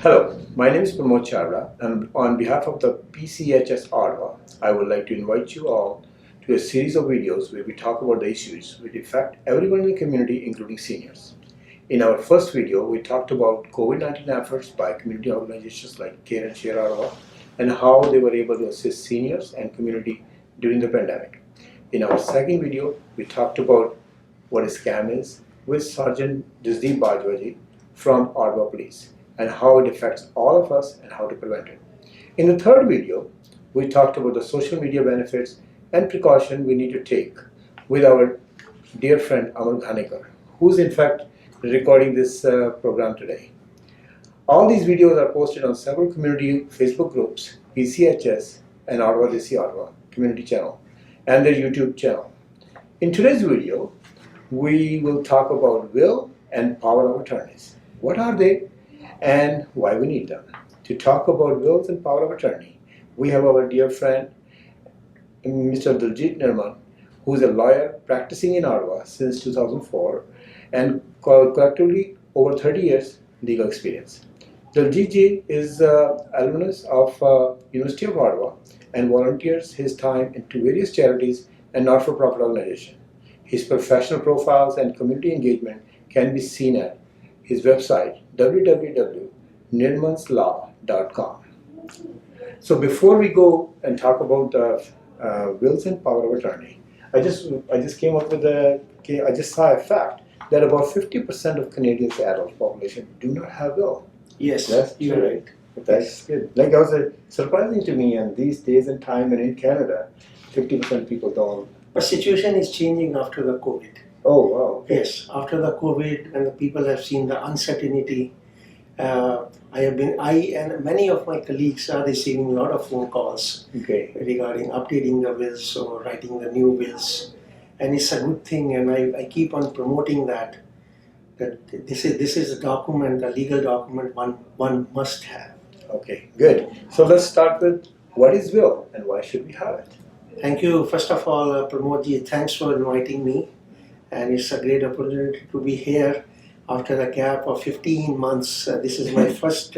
Hello, my name is Parmod Chhabra, and on behalf of the PCHS Ottawa, I would like to invite you all to a series of videos where we talk about the issues which affect everyone in the community, including seniors. In our first video, we talked about COVID-19 efforts by community organizations like Care and Share Ottawa and how they were able to assist seniors and community during the pandemic. In our second video, we talked about what a scam is with Sergeant Daljit Nirman from Ottawa Police, and how it affects all of us and how to prevent it. In the third video, we talked about the social media benefits and precaution we need to take with our dear friend Amar Ghanikar, who's in fact recording this program today. All these videos are posted on several community Facebook groups, PCHS and Ottawa DC Ottawa community channel, and their YouTube channel. In today's video, we will talk about will and power of attorneys. What are they? And why we need them. To talk about wills and power of attorney, we have our dear friend, Mr. Daljit Nirman, who is a lawyer practicing in Ottawa since 2004 and collectively over 30 years legal experience. Daljit ji is alumnus of University of Ottawa and volunteers his time into various charities and not-for-profit organizations. His professional profiles and community engagement can be seen at his website www.nirmanslaw.com. So before we go and talk about wills and power of attorney, I just came up with I just saw a fact that about 50% of Canadians' adult population do not have will. Yes, that's you're right. That's good. Like that was surprising to me, and these days and time and in Canada, 50% of people don't. But situation is changing after the COVID. Oh wow! Okay. Yes, after the COVID, and the people have seen the uncertainty. I and many of my colleagues are receiving a lot of phone calls regarding updating the wills or writing the new wills, and it's a good thing. And I keep on promoting that this is a document, a legal document one must have. Okay, good. So let's start with what is will and why should we have it? Thank you. First of all, Parmod ji, thanks for inviting me. And it's a great opportunity to be here after a gap of 15 months. This is my first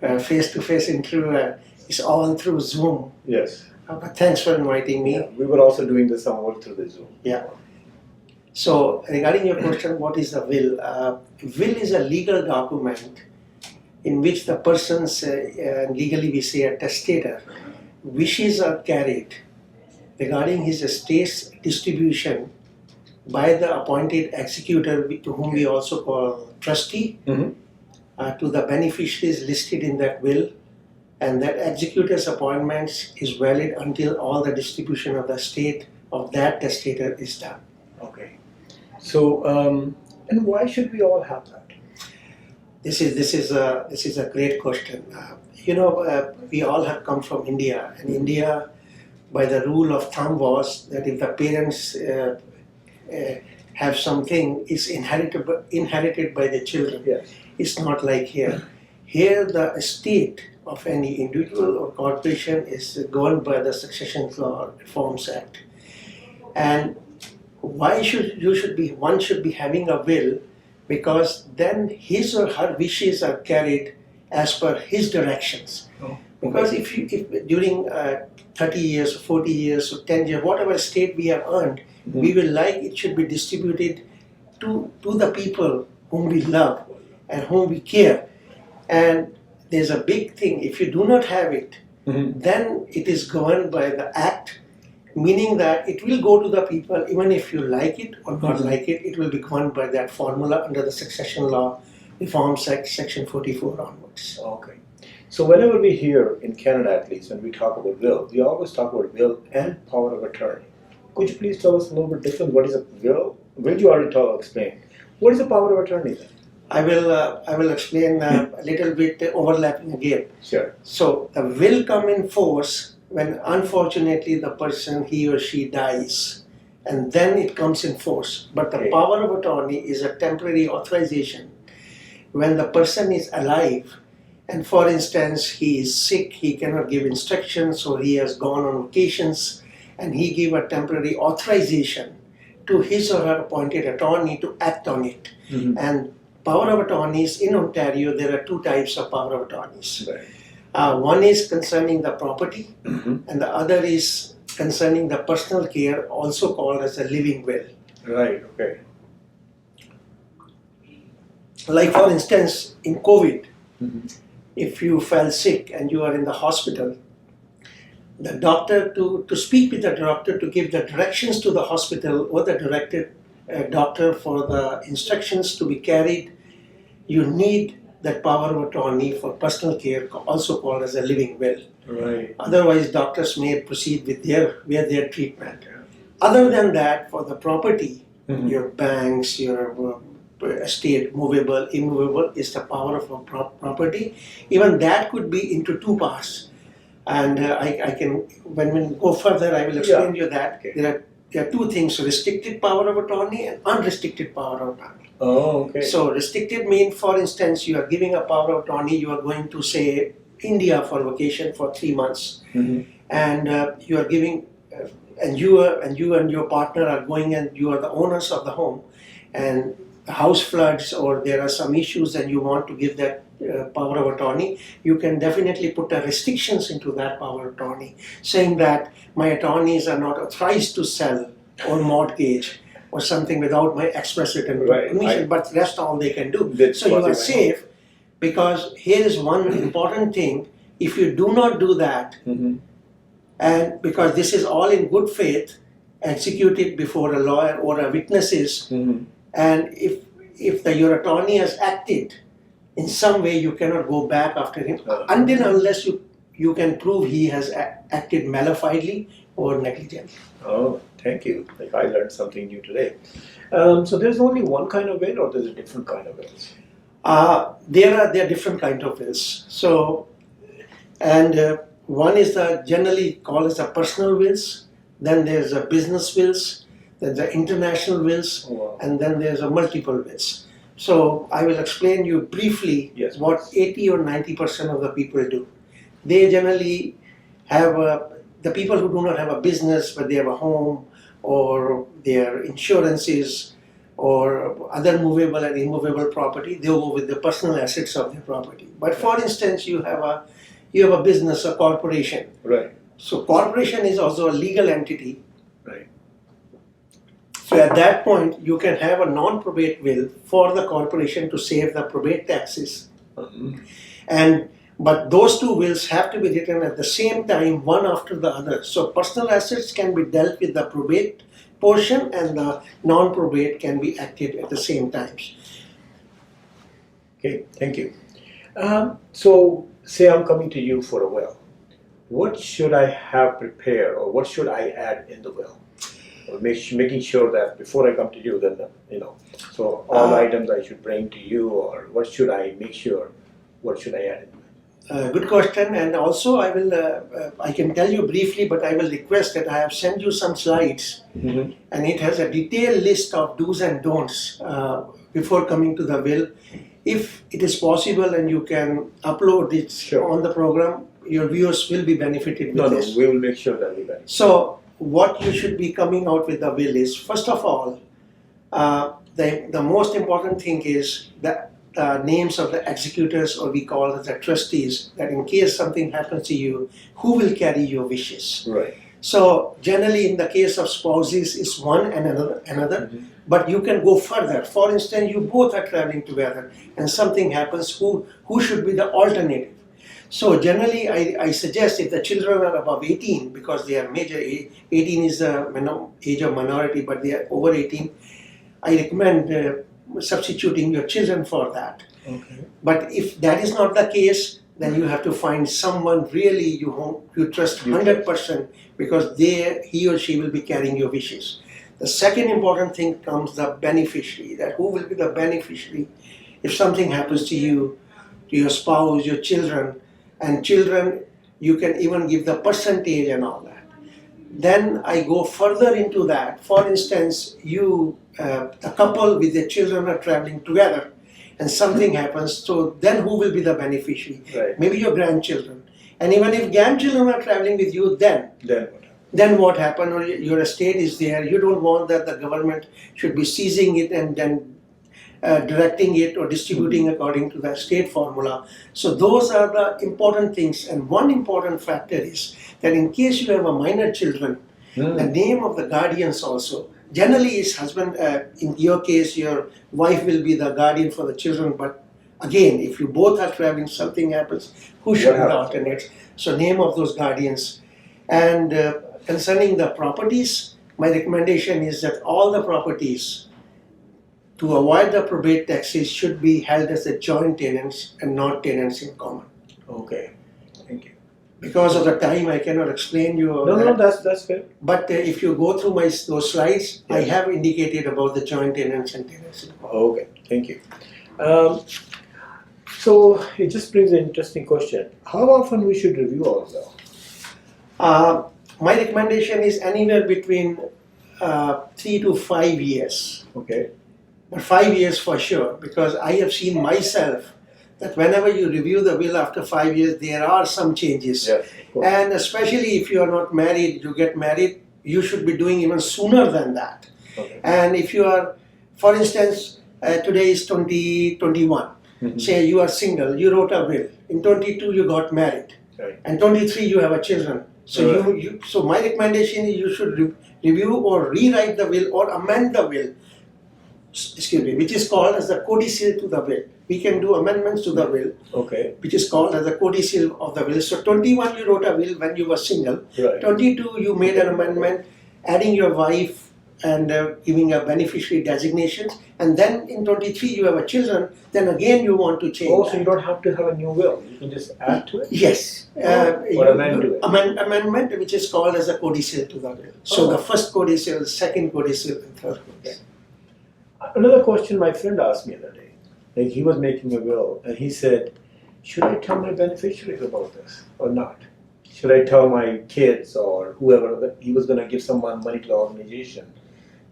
face-to-face interview. It's all through Zoom. Yes. But thanks for inviting me. Yeah, we were also doing this somewhat through the Zoom. Yeah. So regarding your question, what is a will? Will is a legal document in which the person's, legally we say a testator, wishes are carried regarding his estate's distribution by the appointed executor, to whom we also call trustee, to the beneficiaries listed in that will, and that executor's appointment is valid until all the distribution of the estate of that testator is done. Okay. So, and why should we all have that? This is a great question. We all have come from India, and India, by the rule of thumb, was that if the parents have something, is inherited by the children. Yes. It's not like here. Here the estate of any individual or corporation is governed by the Succession Law Reforms Act. And why one should be having a will? Because then his or her wishes are carried as per his directions. Oh. Because if during 30 years, 40 years, or 10 years, whatever estate we have earned, we will like it should be distributed to the people whom we love and whom we care. And there's a big thing, if you do not have it, then it is governed by the act, meaning that it will go to the people, even if you like it or not like it, it will be governed by that formula under the Succession Law Reforms Act, Section 44 onwards. Okay. So whenever we hear, in Canada at least, when we talk about will, we always talk about will and power of attorney. Could you please tell us a little bit different? What is a will? Will you already explain? What is the power of attorney then? I will explain a little bit overlapping again. Sure. So the will come in force when unfortunately the person, he or she, dies, and then it comes in force. But the power of attorney is a temporary authorization when the person is alive, and for instance he is sick, he cannot give instructions, or he has gone on vacations, and he gave a temporary authorization to his or her appointed attorney to act on it. And power of attorneys in Ontario, there are two types of power of attorneys. Right. One is concerning the property, Mhm. and the other is concerning the personal care, also called as a living will. Right, okay. Like for instance, in COVID, Mhm. if you fell sick and you are in the hospital, the doctor to speak with the doctor to give the directions to the hospital or the directed doctor for the instructions to be carried, you need that power of attorney for personal care, also called as a living will. Right. Otherwise, doctors may proceed with their treatment. Other than that, for the property, Mhm. your banks, your estate, movable, immovable, is the power of a property. Even that could be into two parts. And I can, when we go further, I will explain you that. Okay. There are two things: restricted power of attorney and unrestricted power of attorney. Oh, okay. So restricted means, for instance, you are giving a power of attorney, you are going to say India for vacation for 3 months, Mhm. and you are giving, and you and your partner are going, and you are the owners of the home, and the house floods or there are some issues, and you want to give that power of attorney. You can definitely put the restrictions into that power of attorney, saying that my attorneys are not authorized to sell or mortgage or something without my express written Right. permission, but rest all they can do. That's So you what are they safe, because here is one important thing: if you do not do that, Mhm. and because this is all in good faith, executed before a lawyer or a witnesses, Mhm. and if your attorney has acted in some way, you cannot go back after him until unless you can prove he has acted malafidely or negligently. Oh, thank you. Like I learned something new today. So there's only one kind of will, or there's a different kind of wills? There are different kind of wills. So, and one is the generally called as the personal wills. Then there's a business wills. Then the international wills, Oh, wow. and then there's a multiple wills. So I will explain you briefly Yes, what please. 80 or 90% of the people do. They generally have the people who do not have a business but they have a home or their insurances or other movable and immovable property, they go with the personal assets of their property. But for instance, you have a business, a corporation. Right. So corporation is also a legal entity. Right. So at that point, you can have a non-probate will for the corporation to save the probate taxes. Mhm. But those two wills have to be written at the same time, one after the other. So personal assets can be dealt with the probate portion, and the non-probate can be acted at the same times. Okay, thank you. So say I'm coming to you for a will. What should I have prepared, or what should I add in the will? Or making sure that before I come to you, then so all items I should bring to you, or what should I make sure? What should I add in? Good question, and also I can tell you briefly, but I will request that I have sent you some slides, Mhm. and it has a detailed list of do's and don'ts before coming to the will. If it is possible and you can upload it Sure. on the program, your viewers will be benefited with No, this. we will make sure that we benefit. So what you should be coming out with the will is, first of all, the most important thing is the names of the executors, or we call it the trustees, that in case something happens to you, who will carry your wishes. Right. So generally in the case of spouses is one and another, Mhm. but you can go further. For instance, you both are traveling together and something happens, who should be the alternative? So generally I suggest if the children are above 18, because they are major, 18 is the age of minority, but they are over 18, I recommend substituting your children for that. Okay. But if that is not the case, then you have to find someone really you trust 100%, because he or she will be carrying your wishes. The second important thing comes the beneficiary, that who will be the beneficiary if something happens to you, to your spouse, your children, and children, you can even give the percentage and all that. Then I go further into that. For instance, a couple with their children are traveling together and something happens, so then who will be the beneficiary? Right. Maybe your grandchildren. And even if grandchildren are traveling with you, then what happened? Or your estate is there, you don't want that the government should be seizing it and then directing it or distributing according to the estate formula. So those are the important things. And one important factor is that in case you have a minor children, the name of the guardians also generally is husband. In your case, your wife will be the guardian for the children. But again, if you both are traveling, something happens. Who should be the alternates? So name of those guardians. And concerning the properties, my recommendation is that all the properties, to avoid the probate taxes, should be held as the joint tenants and not tenants in common. Okay, thank you. Because of the time, I cannot explain you. No, that's fair. But if you go through those slides, I have indicated about the joint tenants and tenants in common. Okay, thank you. So it just brings an interesting question. How often we should review our will? My recommendation is anywhere between 3 to 5 years. Okay. But 5 years for sure, because I have seen myself that whenever you review the will after 5 years, there are some changes. Yes, of course. And especially if you are not married, you get married, you should be doing even sooner than that. Okay. And if you are, for instance, today is 2021. Say you are single, you wrote a will. In 22 you got married. Right. And 23 you have a children. So Right. so my recommendation is you should review or rewrite the will or amend the will. Excuse me, which is called as the codicil to the will. We can do amendments to the will, Okay. which is called as the codicil of the will. So 21 you wrote a will when you were single. Right. 22 you made an amendment, adding your wife and giving a beneficiary designations. And then in 23 you have a children. Then again you want to change. Oh, that. so you don't have to have a new will. You can just add to it. Yes. Or amend to it. Amendment, which is called as a codicil to the will. So Oh. the first codicil, second codicil, and third codicil. Another question my friend asked me the other day. Like he was making a will and he said, should I tell my beneficiaries about this or not? Should I tell my kids or whoever that he was going to give someone money to the organization?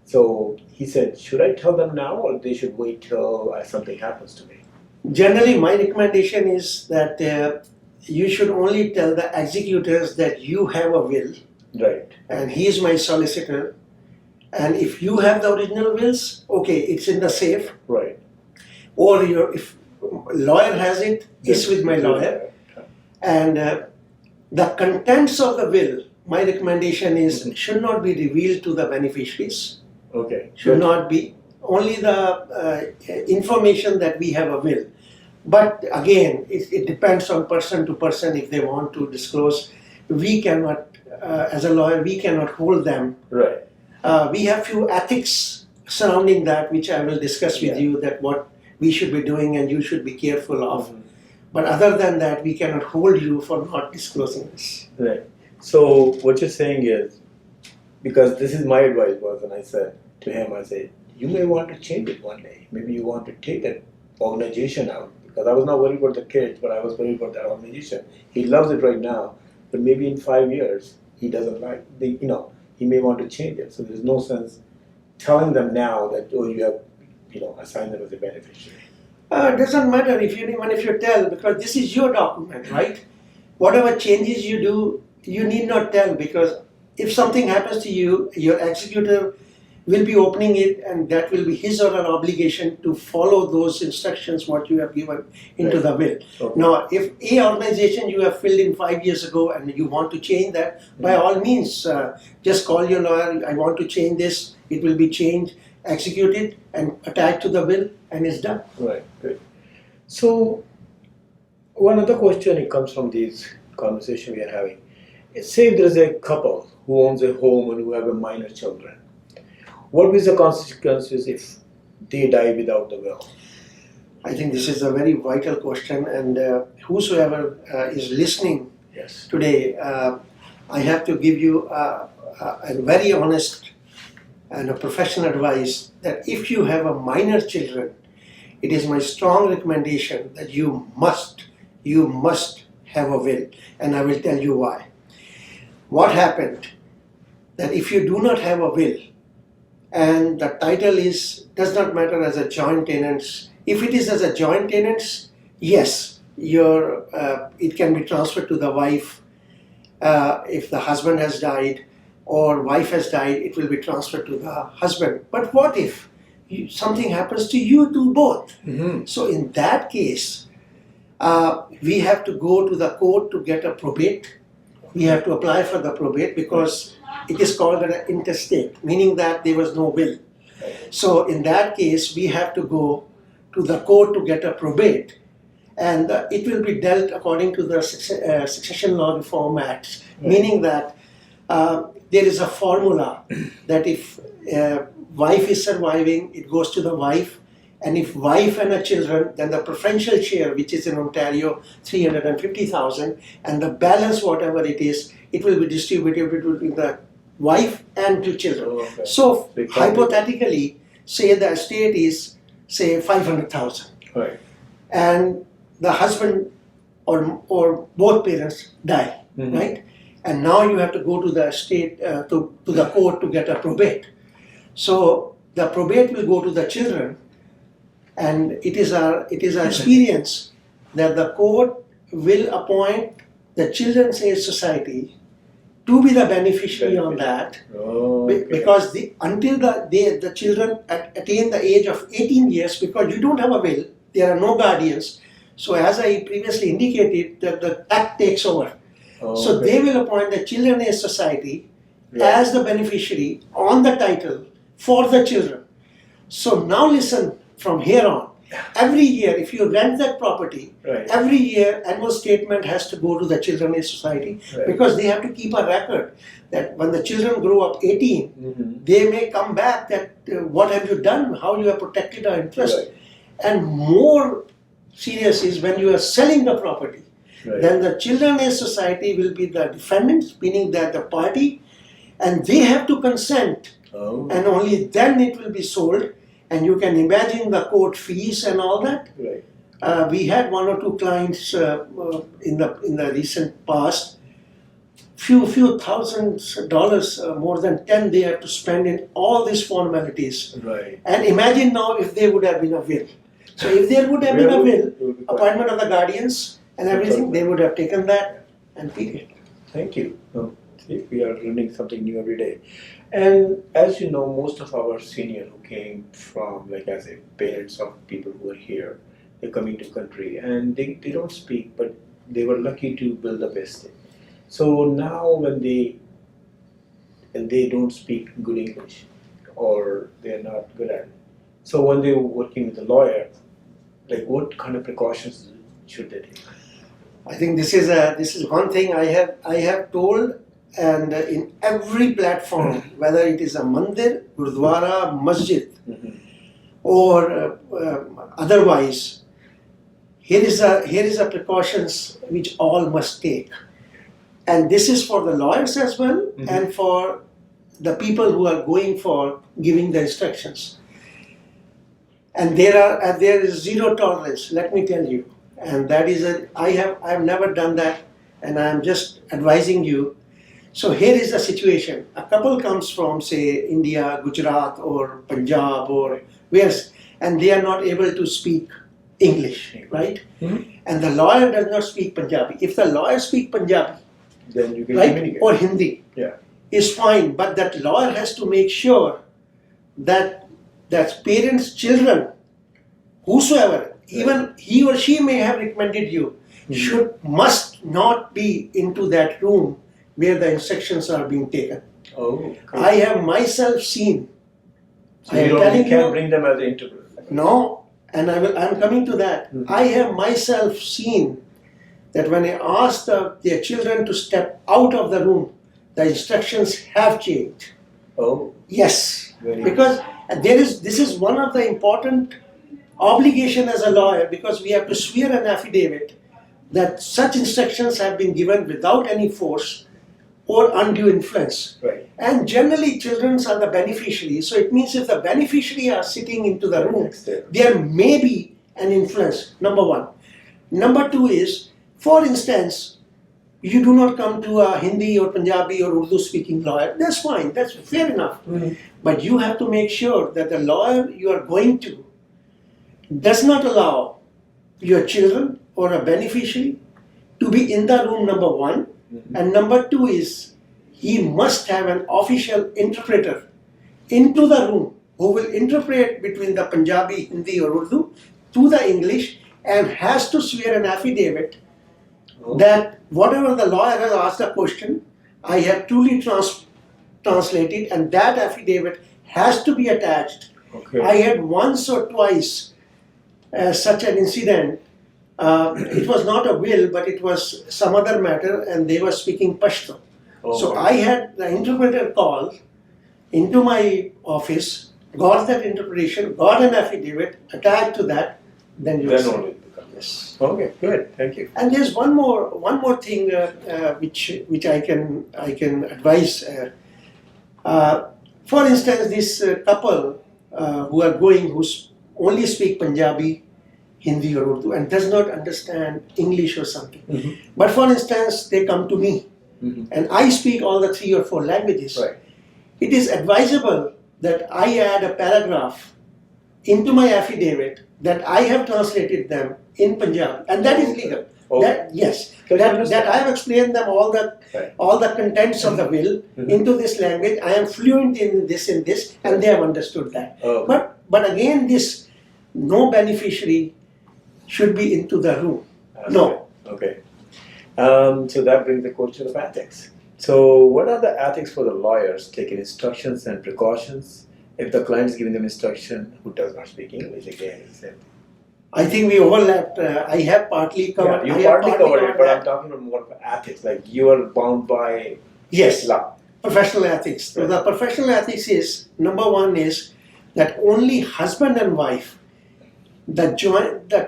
So he said, should I tell them now or they should wait till something happens to me? Generally, my recommendation is that you should only tell the executors that you have a will Right. and he is my solicitor. And if you have the original wills, okay, it's in the safe. Right. Or if lawyer has it, it's with my lawyer. And the contents of the will, my recommendation is should not be revealed to the beneficiaries. Okay. Should not be only the information that we have a will. But again, it depends on person to person if they want to disclose. We cannot, as a lawyer, we cannot hold them. Right. We have few ethics surrounding that, which I will discuss with you, that what we should be doing and you should be careful of. But other than that, we cannot hold you for not disclosing this. Right. So what you're saying is, because this is my advice was, and I said to him, I said, you may want to change it one day. Maybe you want to take that organization out. Because I was not worried about the kids, but I was worried about that organization. He loves it right now, but maybe in 5 years, he doesn't like, he may want to change it. So there's no sense telling them now that, oh, you have, assigned them as a beneficiary. It doesn't matter even if you tell, because this is your document, right? Whatever changes you do, you need not tell, because if something happens to you, your executor will be opening it, and that will be his or her obligation to follow those instructions what you have given into the will. Okay. Now, if a organization you have filled in 5 years ago and you want to change that, by all means, just call your lawyer. I want to change this. It will be changed, executed, and attached to the will, and it's done. Right, good. So, one other question, it comes from these conversation we are having. Say if there is a couple who owns a home and who have a minor children. What will be the consequences if they die without the will? I think this is a very vital question, and whosoever is listening Yes. today, I have to give you a very honest and a professional advice that if you have a minor children, it is my strong recommendation that you must have a will, and I will tell you why. What happened that if you do not have a will, and the title does not matter as a joint tenants. If it is as a joint tenants, yes, it can be transferred to the wife. If the husband has died or wife has died, it will be transferred to the husband. But what if something happens to you too both. Mm-hmm. So in that case, we have to go to the court to get a probate. We have to apply for the probate because it is called an intestate, meaning that there was no will. So in that case, we have to go to the court to get a probate, and it will be dealt according to the Succession Law Reform Act, meaning that there is a formula that if wife is surviving, it goes to the wife, and if wife and her children, then the preferential share, which is in Ontario, 350,000, and the balance, whatever it is, it will be distributed between the wife and two children. Oh, okay. So hypothetically, say the estate is say 500,000, Right. and the husband or both parents die, Mm-hmm. right? And now you have to go to the estate to the court to get a probate. So the probate will go to the children, and it is our experience that the court will appoint the Children's Aid Society to be the beneficiary on that. Oh, okay. Because until the children attain the age of 18 years, because you don't have a will, there are no guardians. So as I previously indicated, that the act takes over. Oh, So okay. they will appoint the Children's Aid Society Yeah. as the beneficiary on the title for the children. So now listen, from here on, every year if you rent that property, Right. every year annual statement has to go to the Children's Aid Society, Right. because they have to keep a record that when the children grow up 18, Mm-hmm. they may come back that what have you done, how you have protected our interest. Right. And more serious is when you are selling the property, Right. then the Children's Aid Society will be the defendant, meaning that the party, and they have to consent, Oh. and only then it will be sold. And you can imagine the court fees and all that. Right. We had one or two clients in the recent past. Few thousands of dollars, more than 10, they have to spend in all these formalities. Right. And imagine now if there would have been a will. So if there would have been a will, It would be quite- appointment of the guardians and everything, they would have taken that and period. Thank you. See, we are learning something new every day. And as you know, most of our seniors who came from, like I say, parents of people who are here, they're coming to country and they don't speak, but they were lucky to build the best. So now when they don't speak good English or they're not good at it, so when they're working with a lawyer, like what kind of precautions should they take? I think this is one thing I have told, and in every platform, whether it is a mandir, gurdwara, masjid, Mm-hmm. or otherwise, here is a precautions which all must take, and this is for the lawyers as well, Mhm. and for the people who are going for giving the instructions. And there is zero tolerance. Let me tell you, and that is I have never done that, and I am just advising you. So here is the situation. A couple comes from, say, India, Gujarat, or Punjab, or where, and they are not able to speak English, right? Mhm. And the lawyer does not speak Punjabi. If the lawyer speaks Punjabi, Then you can right, communicate. or Hindi, Yeah. is fine. But that lawyer has to make sure that parents, children, whosoever, even he or she may have recommended you, must not be into that room where the instructions are being taken. Oh, cool. I have myself seen. So I am you telling can't you, bring them as an interpreter. no, and I'm coming to that. Mhm. I have myself seen that when I asked their children to step out of the room, the instructions have changed. Oh, Yes, very because this is one of the important obligation as a lawyer, because we have to swear an affidavit that such instructions have been given without any force or undue influence. right. And generally, children are the beneficiaries. So it means if the beneficiary are sitting into the room, Next there. there may be an influence. Number one. Number two is, for instance, you do not come to a Hindi or Punjabi or Urdu speaking lawyer. That's fine. That's fair enough. Mhm. But you have to make sure that the lawyer you are going to does not allow your children or a beneficiary to be in the room, number one. Mhm. And number two is, he must have an official interpreter into the room who will interpret between the Punjabi, Hindi or Urdu to the English and has to swear an affidavit that whatever the lawyer has asked a question, I have truly translated, and that affidavit has to be attached. Okay. I had once or twice such an incident. It was not a will, but it was some other matter, and they were speaking Pashto. Okay. So I had the interpreter call into my office, got that interpretation, got an affidavit, attached to that, then you Then only it becomes. Yes. Okay, good. Thank you. And there's one more thing which I can advise. For instance, this couple who are going, who only speak Punjabi, Hindi or Urdu and does not understand English or something. Mm-hmm. But for instance, they come to me Mm-hmm. and I speak all the 3 or 4 languages. Right. It is advisable that I add a paragraph into my affidavit that I have translated them in Punjabi, and that is legal. Okay. That, yes, Can you that understand? I have explained them all the contents of the will Mhm. into this language. I am fluent in this and they have understood that. Okay. But again, this no beneficiary should be into the room. That's No. right. Okay. So that brings the question of ethics. So what are the ethics for the lawyers taking instructions and precautions if the client is giving them instruction who does not speak English? Again, it's same thing. I think we overlapped. I have partly covered. Yeah, I you have partly covered it, but that. I'm talking about more of ethics. Like you are bound by Yes. law. Professional ethics. So the professional ethics is, number one is that only husband and wife, the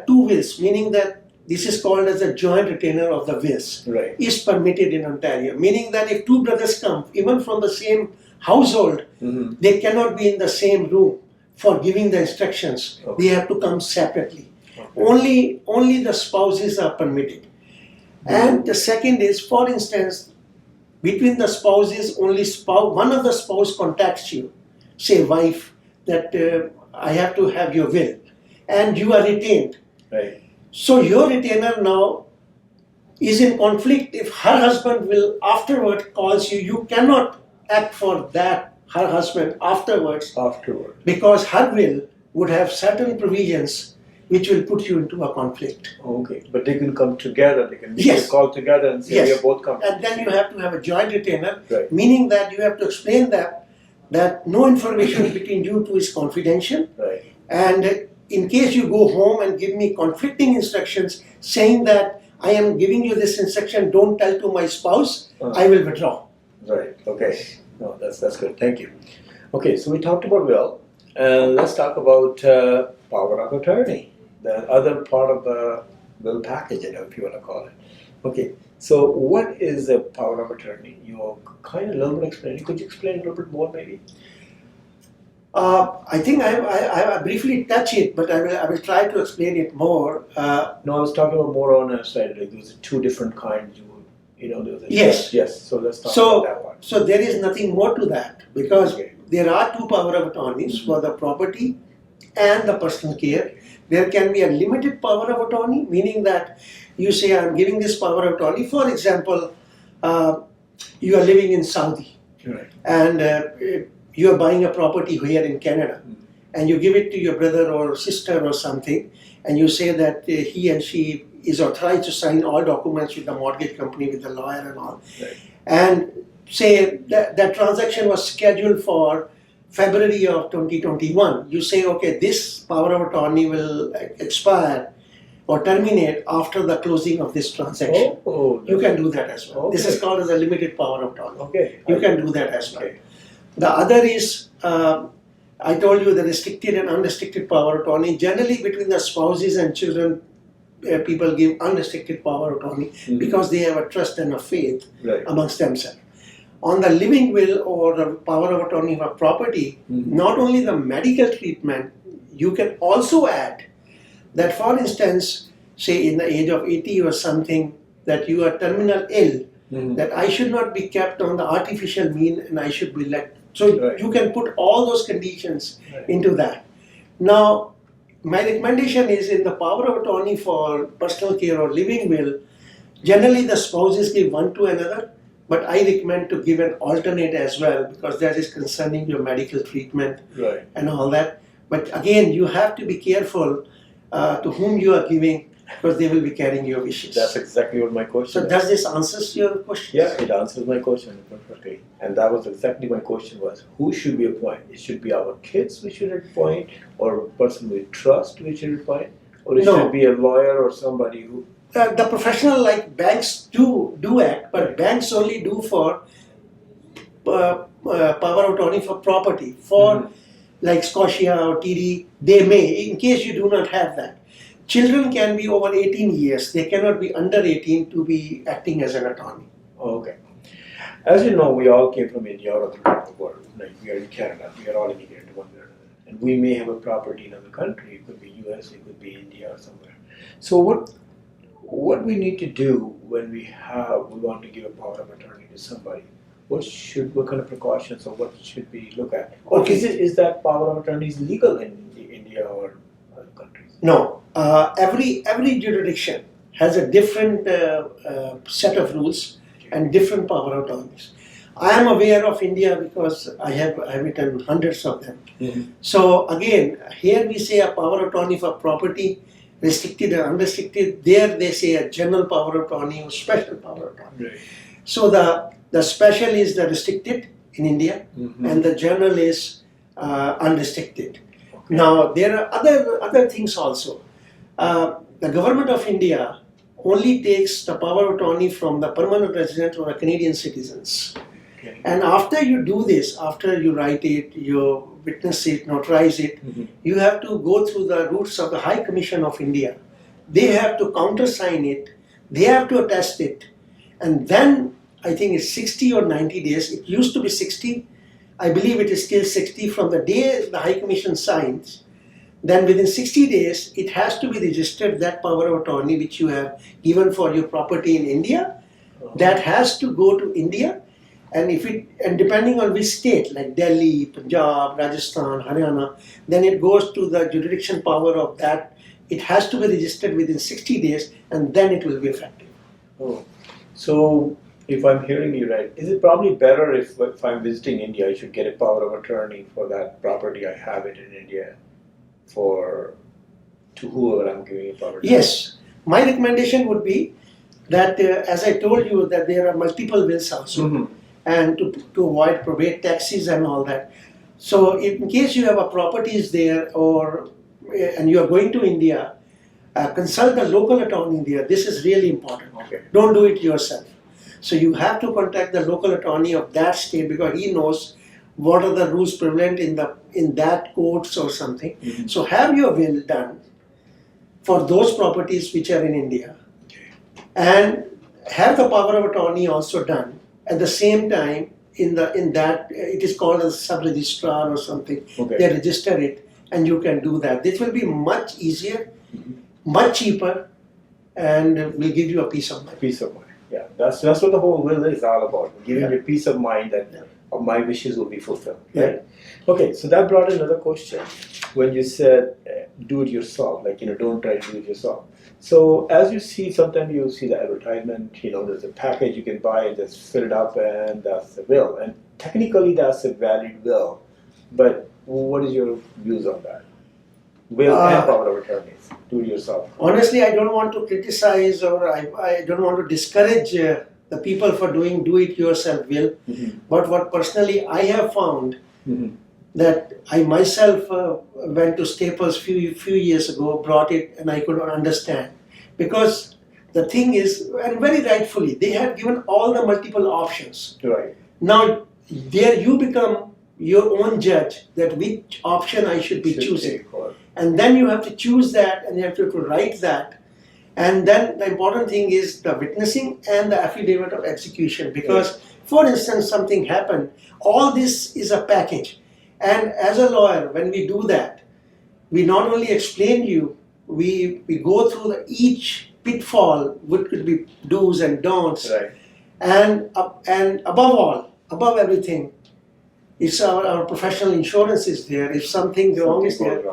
two wills, meaning that this is called as a joint retainer of the wills, Right. is permitted in Ontario. Meaning that if two brothers come, even from the same household, Mm-hmm. they cannot be in the same room for giving the instructions. Okay. They have to come separately. Okay. Only the spouses are permitted. And the second is, for instance, between the spouses, one of the spouse contacts you, say wife, that I have to have your will, and you are retained. Right. So your retainer now is in conflict. If her husband will afterward calls you, you cannot act for that, her husband afterwards, Afterward. because her will would have certain provisions which will put you into a conflict. Okay. But they can come together. They can make Yes. a call together and say Yes. we are both coming. And then you have to have a joint retainer, Right. meaning that you have to explain that no information between you two is confidential, Right. and in case you go home and give me conflicting instructions saying that I am giving you this instruction, don't tell to my spouse, I will withdraw. Right. Okay. No, that's good. Thank you. Okay. So we talked about will, and let's talk about power of attorney, the other part of the will package, if you want to call it. Okay. So what is the power of attorney? You kind of a little bit explained. Could you explain a little bit more, maybe? I think I briefly touch it, but I will try to explain it more. No, I was talking about more on a side. Like there was 2 different kinds. There was Yes. Yes. So let's talk So- about that one. So there is nothing more to that, because Okay. there are 2 power of attorneys for the property and the personal care. There can be a limited power of attorney, meaning that you say, I'm giving this power of attorney. For example, you are living in Saudi Right. and you are buying a property here in Canada, and you give it to your brother or sister or something, and you say that he and she is authorized to sign all documents with the mortgage company, with the lawyer and all. Right. And say that transaction was scheduled for February of 2021. You say, okay, this power of attorney will expire or terminate after the closing of this transaction. Oh, You can do that as well. This is Okay. called as a limited power of attorney. Okay. You can do that as well. Okay. The other is, I told you, the restricted and unrestricted power of attorney. Generally, between the spouses and children, people give unrestricted power of attorney Mhm. because they have a trust and a faith Right. amongst themselves. On the living will or the power of attorney for property, Mhm. not only the medical treatment, you can also add that, for instance, say in the age of 80 or something, that you are terminal ill, Mhm. that I should not be kept on the artificial mean and I should be let. So Right. you can put all those conditions Right. into that. Now, my recommendation is in the power of attorney for personal care or living will, generally the spouses give one to another, but I recommend to give an alternate as well because that is concerning your medical treatment Right. and all that. But again, you have to be careful to whom you are giving because they will be carrying your wishes. That's exactly what my question So is. does this answers your question? Yeah, it answers my question perfectly. And that was exactly my question was, who should we appoint? It should be our kids we should appoint, or a person we trust we should appoint, or it No. should be a lawyer or somebody who. The professional like banks do act, but banks only do for power of attorney for property. For like Scotia or TD, they may, in case you do not have that. Children can be over 18 years. They cannot be under 18 to be acting as an attorney. Okay. As you know, we all came from India or other part of the world. Like we are in Canada, we are all immigrant one way or another. And we may have a property in another country. It could be US, it could be India or somewhere. So what we need to do when we want to give a power of attorney to somebody? What kind of precautions or what should we look at? Or Okay. is that power of attorney legal in India or other countries? No, every jurisdiction has a different set of rules and different power of attorneys. I am aware of India because I have written hundreds of them. So again, here we say a power of attorney for property, restricted or unrestricted. There they say a general power of attorney or special power of attorney. Right. So the special is the restricted in India, and the general is unrestricted. Okay. Now there are other things also. The government of India only takes the power of attorney from the permanent resident or Canadian citizens. Okay. And after you do this, after you write it, you witness it, notarize it, you have to go through the routes of the High Commission of India. They have to countersign it, they have to attest it, and then I think it's 60 or 90 days. It used to be 60. I believe it is still 60 from the day the High Commission signs. Then within 60 days, it has to be registered, that power of attorney which you have given for your property in India, that has to go to India. And depending on which state, like Delhi, Punjab, Rajasthan, Haryana, then it goes to the jurisdiction power of that. It has to be registered within 60 days and then it will be effective. Oh. So if I'm hearing you right, is it probably better if I'm visiting India, I should get a power of attorney for that property I have it in India to whoever I'm giving a power of attorney? Yes, my recommendation would be that as I told you that there are multiple wills also, and to avoid probate taxes and all that. So in case you have a properties there and you are going to India, consult the local attorney there. This is really important. Okay. Don't do it yourself. So you have to contact the local attorney of that state because he knows what are the rules prevalent in that courts or something. So have your will done for those properties which are in India, and have the power of attorney also done at the same time. In that it is called as sub-registrar or something. Okay. They register it, and you can do that. This will be much easier, much cheaper, and will give you a peace of mind. Peace of mind. Yeah, that's what the whole will is all about. Giving you peace of mind that my wishes will be fulfilled. Right? Okay, so that brought another question. When you said do it yourself, like don't try to do it yourself. So as you see, sometimes you see the advertisement. There's a package you can buy and just fill it up, and that's the will. And technically, that's a valid will. But what is your views on that? Will and power of attorneys. Do it yourself. Honestly, I don't want to criticize or I don't want to discourage the people for doing do-it-yourself will. But what personally I have found that I myself went to Staples few years ago, brought it, and I could not understand. Because the thing is, and very rightfully, they have given all the multiple options. Right. Now, there you become your own judge that which option I should be choosing. And then you have to choose that and you have to write that. And then the important thing is the witnessing and the affidavit of execution. Because, for instance, something happened, all this is a package. And as a lawyer, when we do that, we not only explain you, we go through each pitfall, what could be do's and don'ts. Right. And above everything, it's our professional insurance is there. If something wrong is there,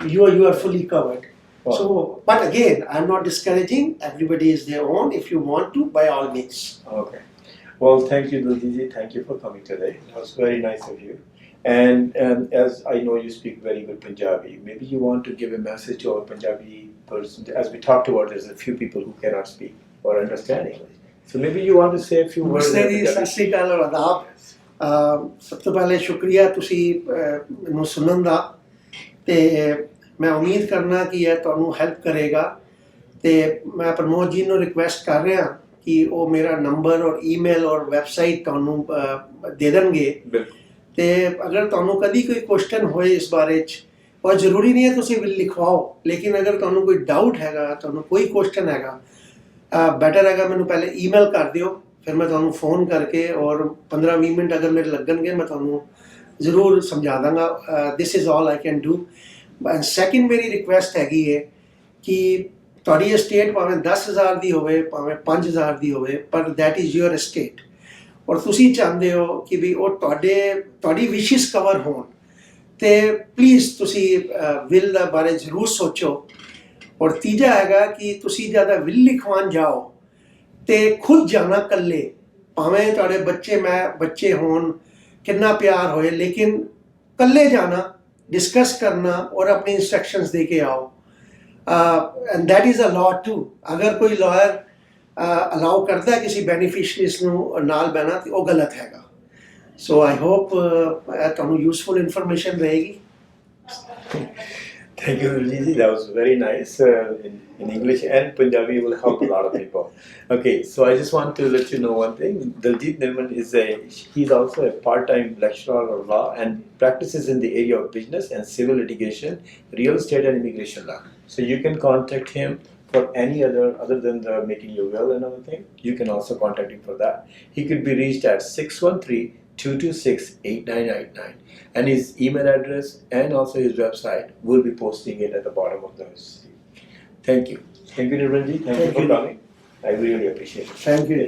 you are fully covered. Wow. So, but again, I'm not discouraging. Everybody is their own. If you want to, by all means. Okay. Well, thank you, Daljit. Thank you for coming today. That was very nice of you. And as I know you speak very good Punjabi, maybe you want to give a message to our Punjabi person. As we talked about, there's a few people who cannot speak or understand English. So maybe you want to say a few words. ਨਮਸਤੇ ਜੀ, ਸਤਿ ਸ਼੍ਰੀ ਅਕਾਲ ਔਰ ਆਦਾਬ। ਸਭ ਤੋਂ ਪਹਿਲੇ ਸ਼ੁਕਰੀਆ ਤੁਸੀਂ ਮੈਨੂੰ ਸੁਣਨ ਦਾ, ਤੇ ਮੈਂ ਉਮੀਦ ਕਰਨਾ ਕਿ ਇਹ ਤੁਹਾਨੂੰ ਹੈਲਪ ਕਰੇਗਾ। ਤੇ ਮੈਂ ਪ੍ਰਮੋਦ ਜੀ ਨੂੰ ਰਿਕੁਐਸਟ ਕਰ ਰਿਹਾ ਕਿ ਉਹ ਮੇਰਾ ਨੰਬਰ ਔਰ ਈਮੇਲ ਔਰ ਵੈਬਸਾਈਟ ਤੁਹਾਨੂੰ ਦੇ ਦੇਣਗੇ। ਤੇ ਅਗਰ ਤੁਹਾਨੂੰ ਕਦੀ ਕੋਈ ਕੁਐਸਚਨ ਹੋਏ ਇਸ ਬਾਰੇ 'ਚ, ਔਰ ਜ਼ਰੂਰੀ ਨਹੀਂ ਹੈ ਤੁਸੀਂ ਲਿਖਵਾਓ, ਲੇਕਿਨ ਅਗਰ ਤੁਹਾਨੂੰ ਕੋਈ ਡਾਊਟ ਹੈਗਾ, ਤੁਹਾਨੂੰ ਕੋਈ ਕੁਐਸਚਨ ਹੈਗਾ, ਬੈਟਰ ਹੈਗਾ ਮੈਨੂੰ ਪਹਿਲੇ ਈਮੇਲ ਕਰ ਦਿਓ, ਫਿਰ ਮੈਂ ਤੁਹਾਨੂੰ ਫੋਨ ਕਰਕੇ ਔਰ 15-20 ਮਿੰਟ ਅਗਰ ਮੇਰੇ ਲੱਗਣਗੇ ਮੈਂ ਤੁਹਾਨੂੰ ਜ਼ਰੂਰ ਸਮਝਾ ਦਾਂਗਾ। This is all I can do. And second ਮੇਰੀ ਰਿਕੁਐਸਟ ਹੈਗੀ ਹੈ ਕਿ ਤੁਹਾਡੀ estate ਭਾਵੇਂ 10,000 ਦੀ ਹੋਵੇ, ਭਾਵੇਂ 5,000 ਦੀ ਹੋਵੇ, ਪਰ ਦੈਟ ਇਜ਼ ਯੂਅਰ estate, ਔਰ ਤੁਸੀਂ ਚਾਹੁੰਦੇ ਹੋ ਕਿ ਵੀ ਉਹ ਤੁਹਾਡੀ ਵਿਸ਼ਿਸ ਕਵਰ ਹੋਣ, ਤੇ ਪਲੀਜ਼ ਤੁਸੀਂ ਵਿਲ ਦੇ ਬਾਰੇ ਜ਼ਰੂਰ ਸੋਚੋ। ਔਰ ਤੀਜਾ ਹੈਗਾ ਕਿ ਤੁਸੀਂ ਜ਼ਿਆਦਾ ਵਿਲ ਲਿਖਵਾਉਣ ਜਾਓ ਤੇ ਖੁਦ ਜਾਣਾ ਇਕੱਲੇ, ਭਾਵੇਂ ਤੁਹਾਡੇ ਬੱਚੇ ਹੋਣ, ਕਿੰਨਾ ਪਿਆਰ ਹੋਏ, ਲੇਕਿਨ ਇਕੱਲੇ ਜਾਣਾ, ਡਿਸਕਸ ਕਰਨਾ ਔਰ ਆਪਣੀ ਇੰਸਟਰਕਸ਼ਨਸ ਦੇ ਕੇ ਆਓ। And that is a law too. ਅਗਰ ਕੋਈ ਲਾਇਰ ਅਲਾਉ ਕਰਦਾ ਕਿਸੇ ਬੈਨੀਫਿਸ਼ਰੀਜ਼ ਨੂੰ ਨਾਲ ਬਹਿਣਾ ਤੇ ਉਹ ਗਲਤ ਹੈਗਾ। ਸੋ ਆਈ ਹੋਪ ਤੁਹਾਨੂੰ ਯੂਸਫੁਲ ਇਨਫੋਰਮੇਸ਼ਨ ਰਹੇਗੀ। Thank you, Daljit. That was very nice. In English and Punjabi will help a lot of people. Okay, so I just want to let you know one thing. Daljit Nirman he's also a part-time lecturer of law and practices in the area of business and civil litigation, real estate and immigration law. So you can contact him for any other than the making your will and other thing. You can also contact him for that. He could be reached at 613-226-8989. And his email address and also his website, will be posting it at the bottom of the screen. Thank you. Thank you, Nirmanji. Thank you for coming. I really appreciate it. Thank you.